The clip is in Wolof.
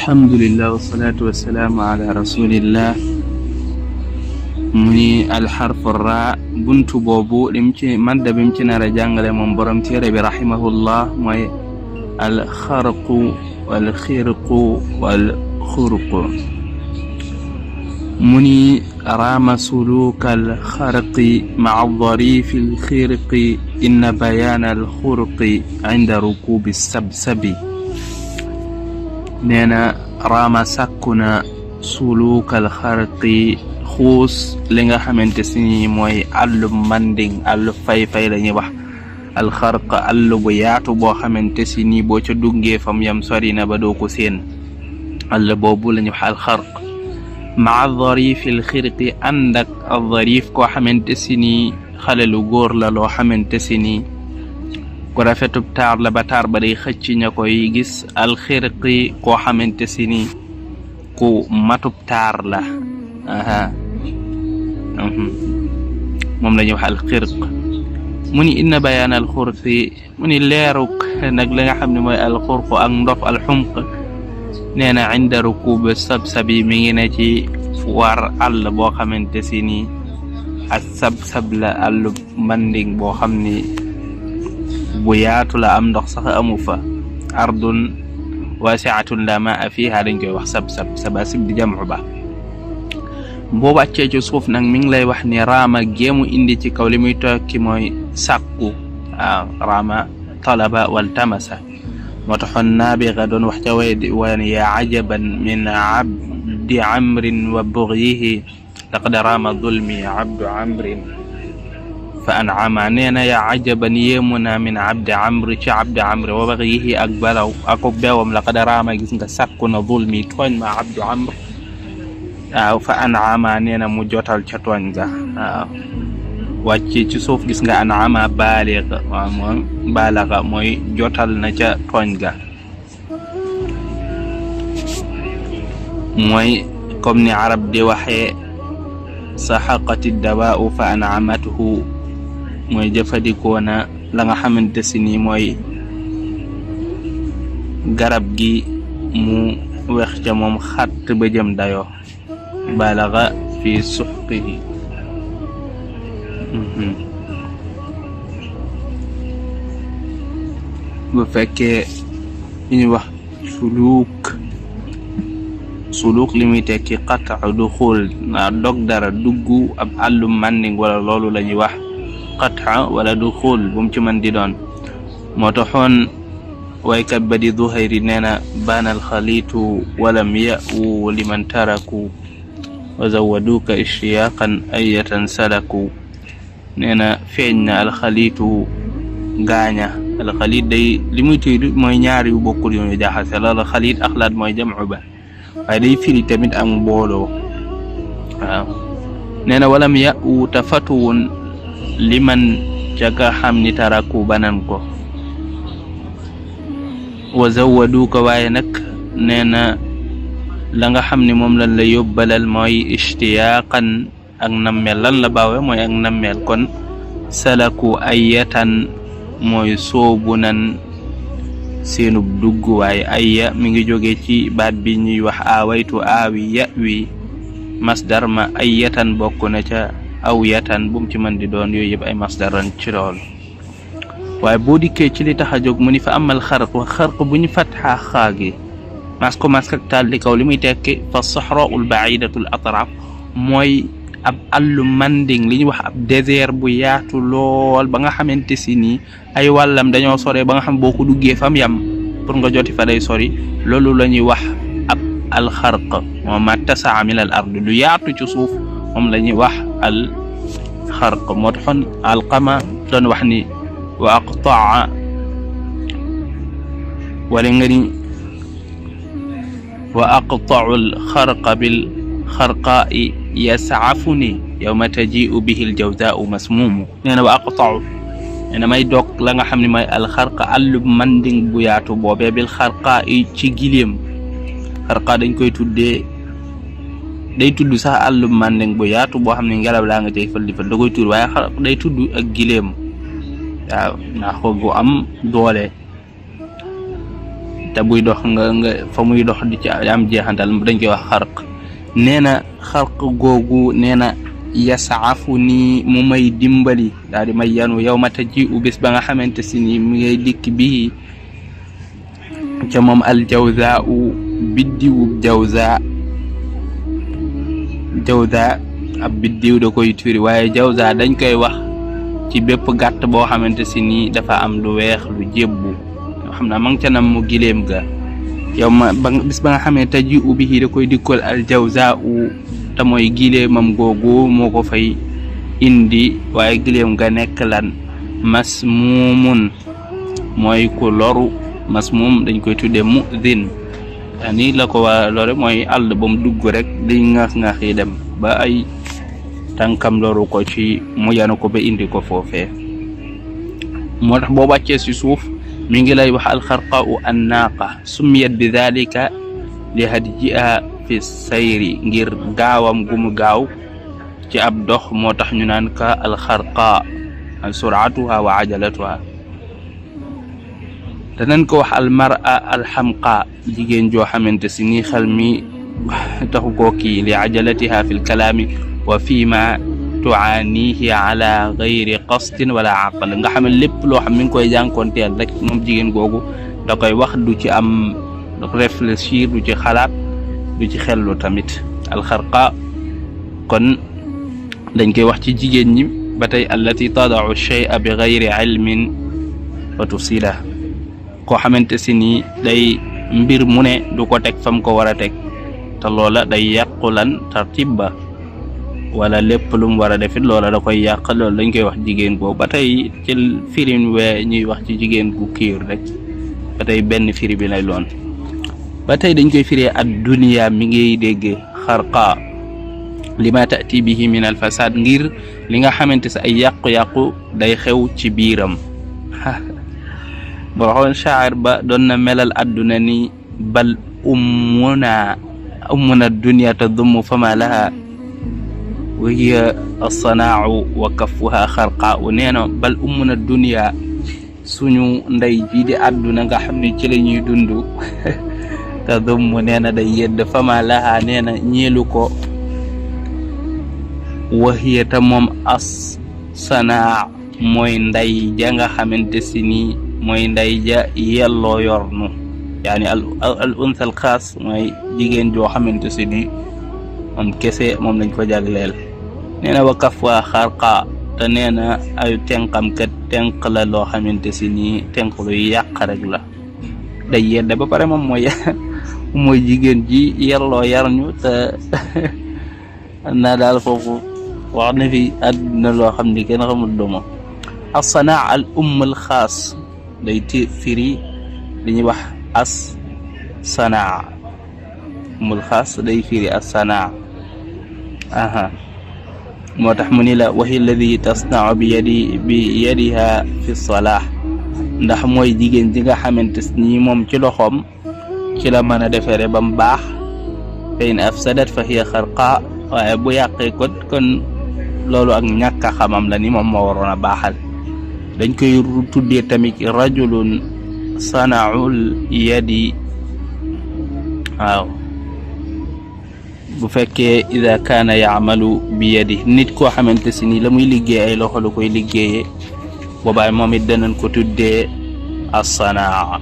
alhamdulillah wassalatu wassalamu ala rasulillah muni alharfu ra buntu boobu lim ci madda bim ci nar a jàngale moom borom téere bi rahimahullah mooy alxarqu walxirqu walxurqu muni rama suluka alxarqi maa dharifi alxirqi inna bayana alxurqi inda rukubi sabsabi neena rama sàkkuna sulukal xarqi xuus li nga xamante si mooy àllu manding àllu fay-fay la ñuy wax alxarq àllu bu yaatu boo xamante si ni boo ca duggee fam yam sori na ba doo ko seen àll boobu la ñuy wax alxarq maa dharifil xirqi ànd ak dharif koo xamante si ni xale lu góor la loo xamante si ni ku rafetub taar la ba taar ba day xëcc ña koy gis alxirqi koo xamante si ni ku matub taar la moom la ñuy wax alxirq mu ni inna bayaan alxurqi mu ni leeruk nag la nga xam ne mooy alxurq ak ndof alxumq nee na inda rukub sabsabi mi ngi ne ci war àll boo xamante si ni ak sabsab la àllu manding boo xam ni bu yaatu la am ndox sax amu fa ardun wasiatun la maa fiha dañ koy wax sabasib di jamu ba boo wàccee ci suuf nag mi ngi lay wax ni raama géemu indi ci kaw li muy tokki mooy sàkku raama talaba wal tamasa moo taxoon naabiga doon wax ca way di wan ya ajaban min abdi amrin wa bughyihi laqad raama zulmi abdu amrin fa an'ama nee na yaa ajaban yéemu na min abdi amri ci abdi amri wa baghihi ak balaw ako beewam laqad raama gis nga sàkku na zulmi tooñ ma abdu amr waaw fa an'ama nee na mu jotal ca tooñ ga waaw wàcce ci suuf gis nga an'ama baaliga waaw mooy baalaga mooy jotal na ca tooñ ga mooy comme ni arab di waxee saxaqati dawaa'u fa an'amatuhu mooy jëfandikoo na la nga xamante si ni mooy garab gi mu wex ca moom xatt ba jëm dayo balaga fi suxqihi bu fekkee li ñuy wax suluk li muy tekki qat'u duxul na dog dara dugg ab àllum manding wala loolu la ñuy wax qat'a wala duxul bu mu ci mën di doon moo taxoon waykat ba di Zuhayri nee na baana alxaliitu walam ya'u liman taraku wa zawaduka ishtiyaqan ayatan salaku nee na feeñ na alxaliitu gaaña alxaliit day li muy tuy mooy ñaar yu bokkul yu ñu jaxase loolu xaliit axlaat mooy jam'u ba waaye day firi tamit ak mbooloo waaw nee na walam ya'u tafatuwun liman jaga xam ni taraku banan ko wa zawaduka waaye nag nee na la nga xam ni moom lan la yóbbalal mooy ishtiyaqan ak nammeel lan la baawe mooy ak nammeel kon salaku ayatan mooy soobu nan seenub dugg waaye ayya mi ngi jóge ci baat bi ñuy wax awaytu aawi ya wi masdar ma ayatan bokk na ca aw yatan bu mu ci mën di doon yooyu yëpp ay masdaran ci lool waaye boo dikkee ci li tax a jóg mu ni fa amal xarq wa xarq bu ñu fatxaa xaagi mas ak taal di kaw li muy tekki fa soxraul baidatul atraf mooy ab àllu manding li ñuy wax ab désert bu yaatu lool ba nga xamante si nii ay wàllam dañoo sore ba nga xam boo ko duggee fam yam pour nga joti fa day sori loolu la ñuy wax ab alxarq moom ma tasaa min al ard lu yaatu ci suuf moom la ñuy wax al xarq moo taxoon alqama doon wax ni wa aqtaa wala nga ni wa aqtau al xarqa bil xarqaa'i yas'afuni yawma taji'u bihi al jawzaa'u masmuumu nee na wa aqtau nee na may dog la nga xam ne mooy al xarqa àllub manding bu yaatu boobee bil xarqaa'i ci gileem xarqa dañ koy tuddee day tudd sax àllum manding bu yaatu boo xam ne ngelaw laa nga cay fël di fël da koy tudd waaye xar day tudd ak gileem waaw ndax ko gu am doole te buy dox nga fa muy dox di ci am jeexantal dañ koy wax xarq nee na xarq googu nee na yasaafu nii mu may dimbali daal di may yanu yow ma taji u bis ba nga xamante si ni mi ngay dikk bii ca moom aljawza u biddiwub jawza ab biddiw da koy turi waaye jawza dañ koy wax ci bépp gàtt boo xamante si nii dafa am lu weex lu jébbu xam naa ma nga ca nam mu gileem ga yow ma bis ba nga xamee taji u bihi da koy dikkal aljawza u te mooy gileemam googu moo ko fay indi waaye gileem nga nekk lan masmuumun mooy ku loru masmuum dañ koy tuddee mu'dhin ani la ko waa loore mooy àll ba mu dugg rek di ŋax-ŋax yi dem ba ay tànkam loru ko ci mu yanu ko ba indi ko foofee moo tax boo wàccee si suuf mi ngi lay wax alxarqa'u annaaqa summiyat bi dhalika li hadjiha fi sayri ngir gaawam gumu gaaw ci ab dox moo tax ñu naan ka alxarqa sur'atuha wa ajalatuha danañ ko wax almar'a alxamqa jigéen joo xamante si ni xel mi taxu koo kii li ajalatiha fi lkalaami wa fi ma tuaanihi ala gayri qasdin wala aql nga xam ne lépp loo xam mi ngi koy jànkoonteel rek moom jigéen googu da koy wax du ci am réfléchir du ci xalaat du ci xellu tamit alxarqa kon dañ koy wax ci jigéen ñi ba tey allati tadau shay'a bi gayri ilmin wa tufsila koo xamante si ni day mbir mu ne du ko teg fam ko war a teg te loola day yàqulan tartib ba wala lépp lu mu war a defit loola da koy yàq loolu dañ koy wax jigéen boobu ba tey ci firim wee ñuy wax ci jigéen gu kiir rek ba tey benn firi bi lay loon ba tey dañ koy firee ad dunya mi ngay dégg xarqa lima taati bihi min al fasad ngir li nga xamante sa ay yàqu-yàqu day xew ci biiram boo xoon shaa'ir ba doon na melal adduna ni bal ummuna dunya tadummu fama laha wa hiya as-sanaa'u wa kaffuha xarqaa'u nee na bal ummuna dunya suñu ndey ji di adduna nga xam ne ci la ñuy dund tadummu nee na day yedd fama laha nee na ñeelu ko wa hiya ta moom as-sanaa mooy ndey ja nga xamante si nii mooy ndey ja yelloo yornu yaani al untha al xaas mooy jigéen joo xamante si ni moom kese moom lañ ko jagleel nee na wa kaf waa xarqa te nee na ay tenqam kat tenq la loo xamante si ni tenq lu yàq rek la day yedde ba pare moom mooy jigéen ji yelloo yarñu te naa daal foofu wax na fi àdduna loo xam ni kenn xamul duma as-sanaa al al xaas day firi dañuy wax as sanaa mul xaas day firi as sanaa moo tax mu ni la waxi alladi tasnau bi yadiha fi salah ndax mooy jigéen ji nga xamante ni moom ci loxoom ci la mën a defere ba mu baax fa in afsadat fa hiya xarqa waaye bu yàqee kon loolu ak ñàkk a xamam la ni moom moo waroon a baaxal dañ koy tuddee tamit rajulun sanaul yadi waaw bu fekkee ida kaana yaamalu bi yadi nit koo xamante si ni la muy liggéey ay loxo la koy liggéeyee boobaay moom it danañ ko tuddee as-sanaa